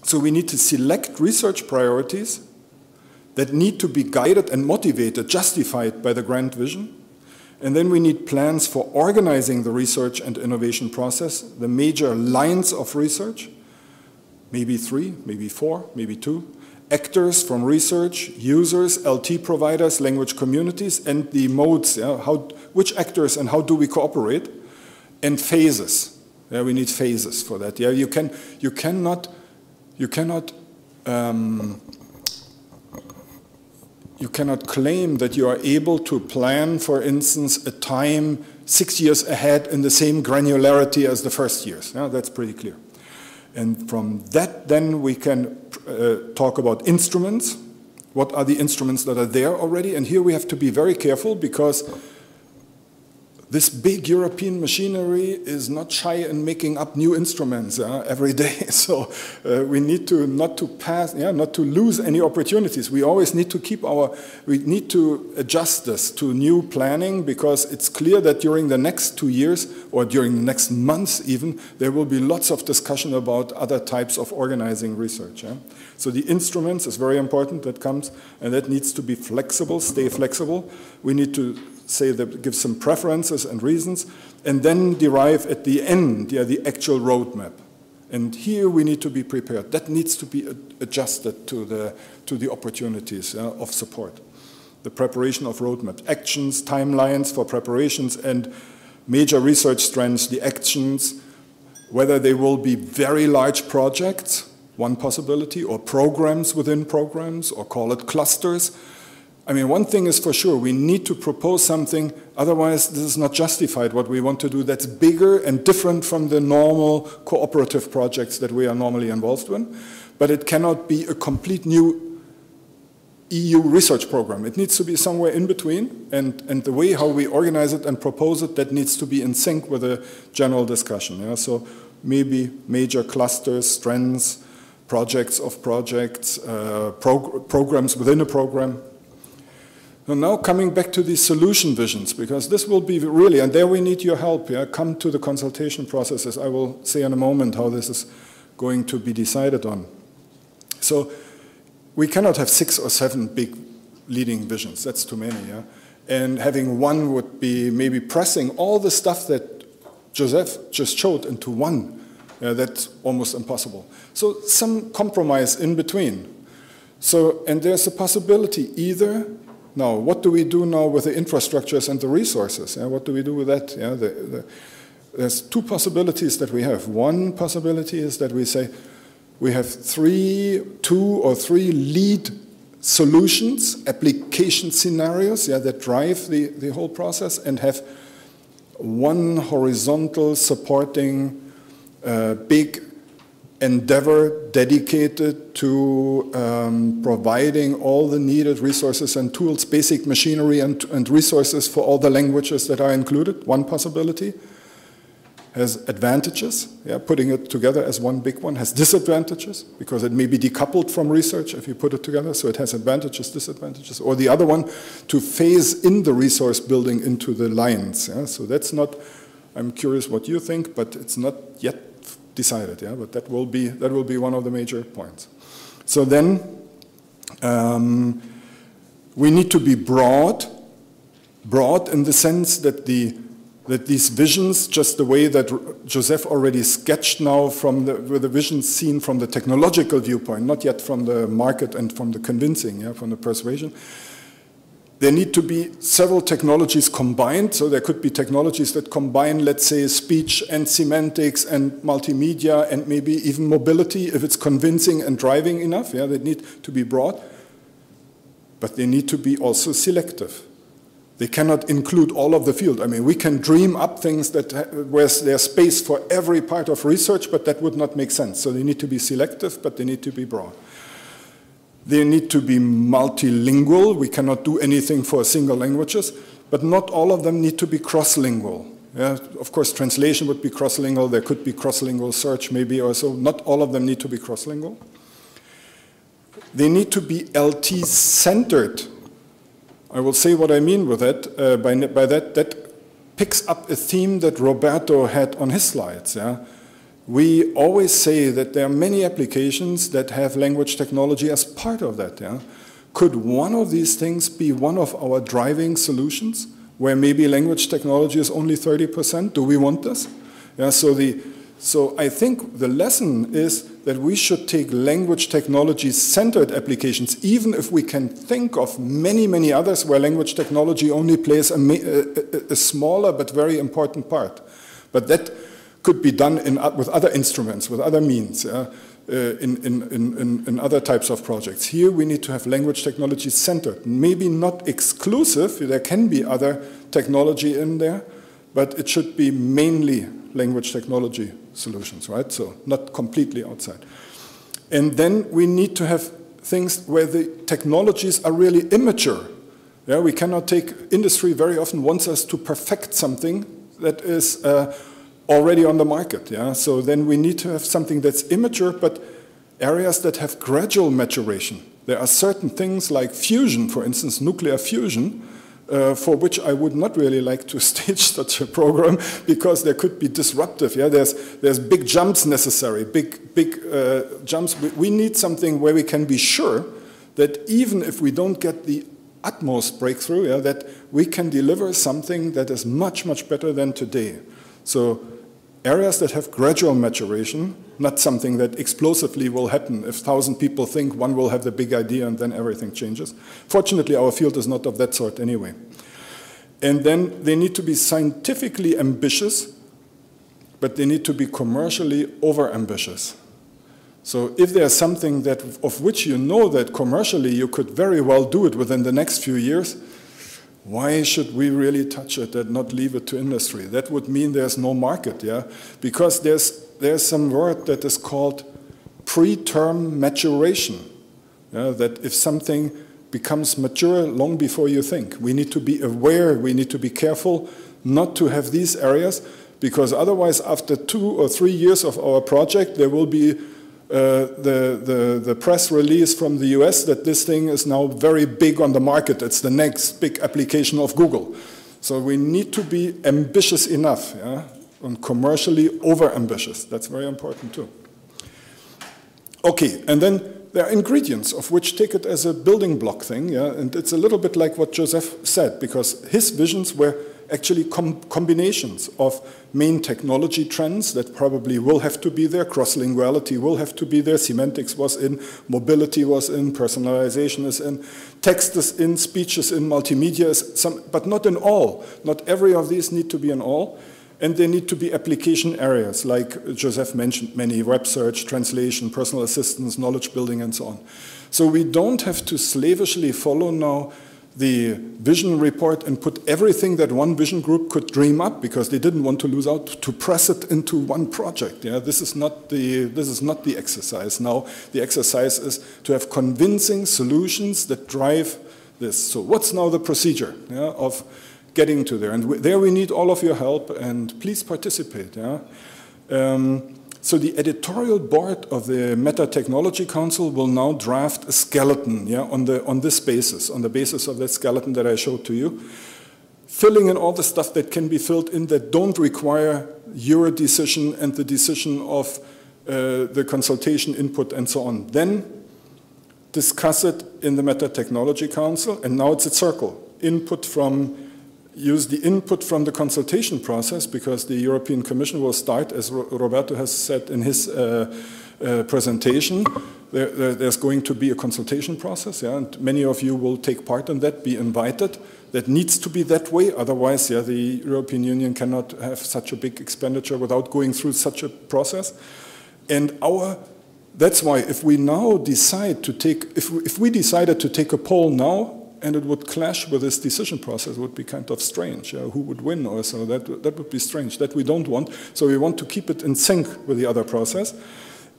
So we need to select research priorities that need to be guided and motivated, justified by the grant vision. And then we need plans for organizing the research and innovation process, the major lines of research, maybe 3, maybe 4, maybe 2, actors from research, users, LT providers, language communities, and the modes, which actors and how do we cooperate, and phases. We need phases for that. You cannot claim that you are able to plan, for instance, a time 6 years ahead in the same granularity as the first years. That's pretty clear. And from that, then we can talk about instruments. What are the instruments that are there already? And here we have to be very careful because this big European machinery is not shy in making up new instruments every day. So we need to not to lose any opportunities. We always need to we need to adjust this to new planning because it's clear that during the next 2 years or during the next months even, there will be lots of discussion about other types of organizing research. So the instruments is very important that comes, and that needs to be flexible, stay flexible. We need to say that, give some preferences and reasons, and then derive at the end the actual roadmap. And here we need to be prepared. That needs to be adjusted to the opportunities of support. The preparation of roadmap, actions, timelines for preparations, and major research strands, the actions, whether they will be very large projects, one possibility, or programs within programs, or call it clusters. I mean, one thing is for sure, we need to propose something, otherwise this is not justified what we want to do that's bigger and different from the normal cooperative projects that we are normally involved in. But it cannot be a complete new EU research program. It needs to be somewhere in between, and the way how we organize it and propose it, that needs to be in sync with the general discussion. So maybe major clusters, strands, projects of projects, programs within a program. And now coming back to the solution visions, because this will be really, and there we need your help, come to the consultation processes. I will say in a moment how this is going to be decided on. So we cannot have 6 or 7 big leading visions, that's too many. And having one would be maybe pressing all the stuff that Joseph just showed into one. That's almost impossible. So some compromise in between. So, and there's a possibility either. Now, what do we do now with the infrastructures and the resources? What do we do with that? There's 2 possibilities that we have. One possibility is that we say we have 2 or 3 lead solutions, application scenarios that drive the whole process, and have one horizontal supporting big endeavor dedicated to providing all the needed resources and tools, basic machinery and resources for all the languages that are included. One possibility has advantages, putting it together as one big one, has disadvantages, because it may be decoupled from research if you put it together, so it has advantages, disadvantages. Or the other one, to phase in the resource building into the lines. So that's not, I'm curious what you think, but it's not yet decided, but that will be one of the major points. So then we need to be broad in the sense that these visions, just the way that Joseph already sketched now with the visions seen from the technological viewpoint, not yet from the market and from the convincing, from the persuasion. There need to be several technologies combined, so there could be technologies that combine, let's say, speech and semantics and multimedia and maybe even mobility if it's convincing and driving enough. They need to be broad, but they need to be also selective. They cannot include all of the field. I mean, we can dream up things where there's space for every part of research, but that would not make sense. So they need to be selective, but they need to be broad. They need to be multilingual. We cannot do anything for single languages, but not all of them need to be cross-lingual. Of course, translation would be cross-lingual. There could be cross-lingual search maybe also. Not all of them need to be cross-lingual. They need to be LT-centered. I will say what I mean with that. By that picks up a theme that Roberto had on his slides. we always say that there are many applications that have language technology as part of that. Yeah? Could one of these things be one of our driving solutions, where maybe language technology is only 30%? Do we want this? Yeah, so I think the lesson is that we should take language technology-centered applications, even if we can think of many, many others where language technology only plays a smaller but very important part. But that could be done with other instruments, with other means, in other types of projects. Here we need to have language technology-centered, maybe not exclusive. There can be other technology in there, but it should be mainly language technology solutions, right? So not completely outside. And then we need to have things where the technologies are really immature. Yeah, we cannot take, industry very often wants us to perfect something that is already on the market. Yeah? So then we need to have something that's immature, but areas that have gradual maturation. There are certain things like fusion, for instance, nuclear fusion, for which I would not really like to stage such a program because there could be disruptive. Yeah, there's big jumps necessary, big jumps. We need something where we can be sure that even if we don't get the utmost breakthrough, yeah, that we can deliver something that is much, much better than today. So areas that have gradual maturation, not something that explosively will happen. If 1,000 people think, one will have the big idea and then everything changes. Fortunately, our field is not of that sort anyway. And then they need to be scientifically ambitious, but they need to be commercially over-ambitious. So if there's something of which you know that commercially you could very well do it within the next few years, why should we really touch it and not leave it to industry? That would mean there's no market, yeah? Because there's some word that is called preterm maturation, yeah? That if something becomes mature long before you think. We need to be aware, we need to be careful not to have these areas, because otherwise after 2 or 3 years of our project, there will be the press release from the US that this thing is now very big on the market. It's the next big application of Google. So we need to be ambitious enough, yeah? And commercially over-ambitious. That's very important too. Okay, and then there are ingredients of which take it as a building block thing, yeah? And it's a little bit like what Joseph said, because his visions were actually combinations of main technology trends that probably will have to be there. Cross-linguality will have to be there. Semantics was in, mobility was in, personalization is in, text is in, speech is in, multimedia is but not in all. Not every of these need to be in all. And they need to be application areas, like Joseph mentioned many, web search, translation, personal assistance, knowledge building, and so on. So we don't have to slavishly follow now the vision report and put everything that one vision group could dream up, because they didn't want to lose out, to press it into one project. Yeah, this is not the exercise. Now the exercise is to have convincing solutions that drive this. So what's now the procedure, yeah, of getting to there? And there we need all of your help, and please participate. Yeah. So the editorial board of the Meta Technology Council will now draft a skeleton, yeah, on this basis, on the basis of that skeleton that I showed to you, filling in all the stuff that can be filled in that don't require your decision and the decision of the consultation input and so on. Then discuss it in the Meta Technology Council, and now it's a circle. Use the input from the consultation process, because the European Commission will start, as Roberto has said in his presentation, there's going to be a consultation process, yeah, and many of you will take part in that, be invited. That needs to be that way, otherwise, yeah, the European Union cannot have such a big expenditure without going through such a process. And that's why if we now decide to take, if we decided to take a poll now, and it would clash with this decision process, it would be kind of strange. Who would win or so? That would be strange. That we don't want. So we want to keep it in sync with the other process.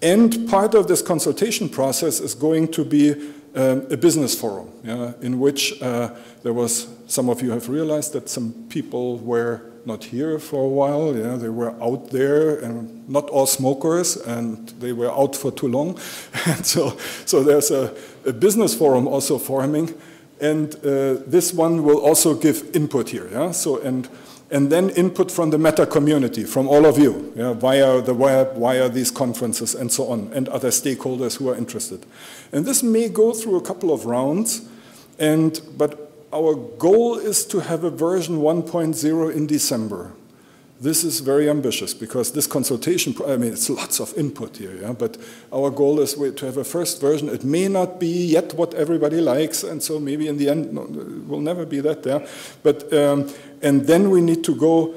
And part of this consultation process is going to be a business forum, yeah, in which there was, some of you have realized that some people were not here for a while. Yeah, they were out there, and not all smokers, and they were out for too long. And so there's a business forum also forming. And this one will also give input here, yeah. So and and then input from the meta community, from all of you, via the web, via these conferences, and so on, and other stakeholders who are interested. And this may go through a couple of rounds, but our goal is to have a version 1.0 in December. This is very ambitious because this consultation, I mean, it's lots of input here, but our goal is to have a first version. It may not be yet what everybody likes, and so maybe in the end, it will never be that there. But, and then we need to go,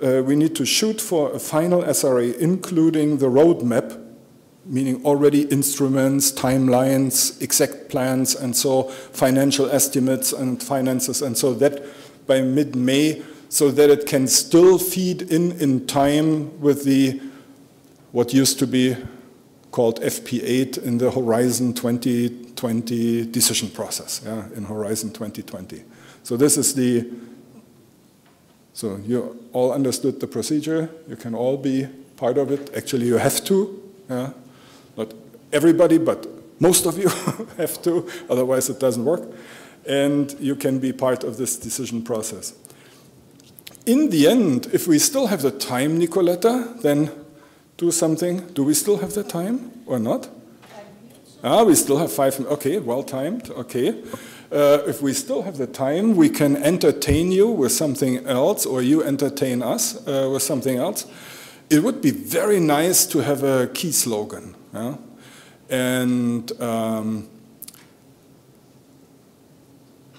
we need to shoot for a final SRA, including the roadmap, meaning already instruments, timelines, exact plans, and so financial estimates and finances, and so that by mid-May, so that it can still feed in time with the, what used to be called FP8 in the Horizon 2020 decision process, in Horizon 2020. So this is the, so you all understood the procedure, you can all be part of it. Actually, you have to, not everybody, but most of you have to, otherwise it doesn't work. And you can be part of this decision process. In the end, if we still have the time, Nicoletta, then do something. Do we still have the time or not? We still have 5 minutes. Okay, well timed. Okay. If we still have the time, we can entertain you with something else, or you entertain us with something else. It would be very nice to have a key slogan. And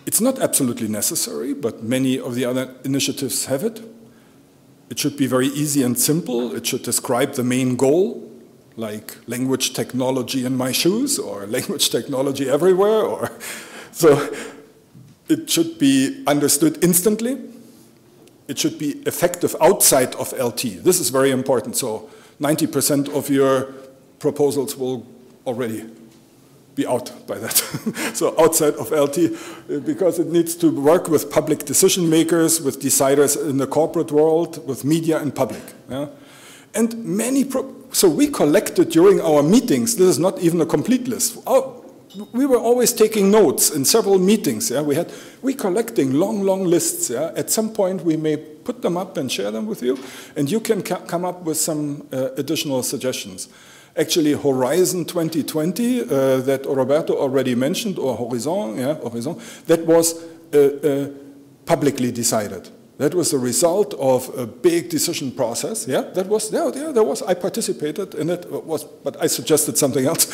it's not absolutely necessary, but many of the other initiatives have it. It should be very easy and simple. It should describe the main goal, like language technology in my shoes, or language technology everywhere. Or so it should be understood instantly. It should be effective outside of LT. This is very important. So 90% of your proposals will already be out by that. So outside of LT, because it needs to work with public decision makers, with deciders in the corporate world, with media and public. And many, so we collected during our meetings, this is not even a complete list. We were always taking notes in several meetings. We collecting long lists. At some point we may put them up and share them with you, and you can come up with some additional suggestions. Actually, Horizon 2020 that Roberto already mentioned, or Horizon, Horizon, that was publicly decided. That was the result of a big decision process. That was, there was. I participated in it, but I suggested something else.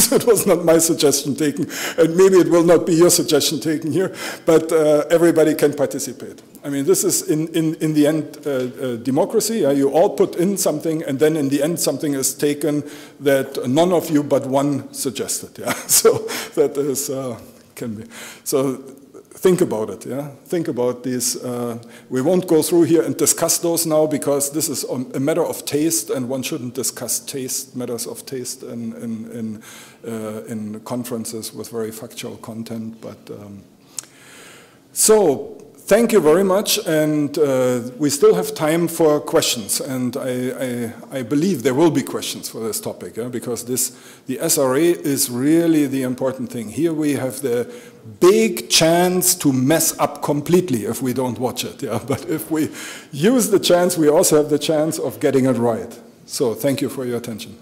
So it was not my suggestion taken, and maybe it will not be your suggestion taken here. But everybody can participate. I mean, this is in the end democracy. You all put in something, and then in the end something is taken that none of you but one suggested. So that is can be so. Think about it, Think about these. We won't go through here and discuss those now because this is a matter of taste, and one shouldn't discuss matters of taste in conferences with very factual content. But so thank you very much, and we still have time for questions, and I believe there will be questions for this topic, because the SRA is really the important thing. Here we have the big chance to mess up completely if we don't watch it, but if we use the chance, we also have the chance of getting it right. So thank you for your attention.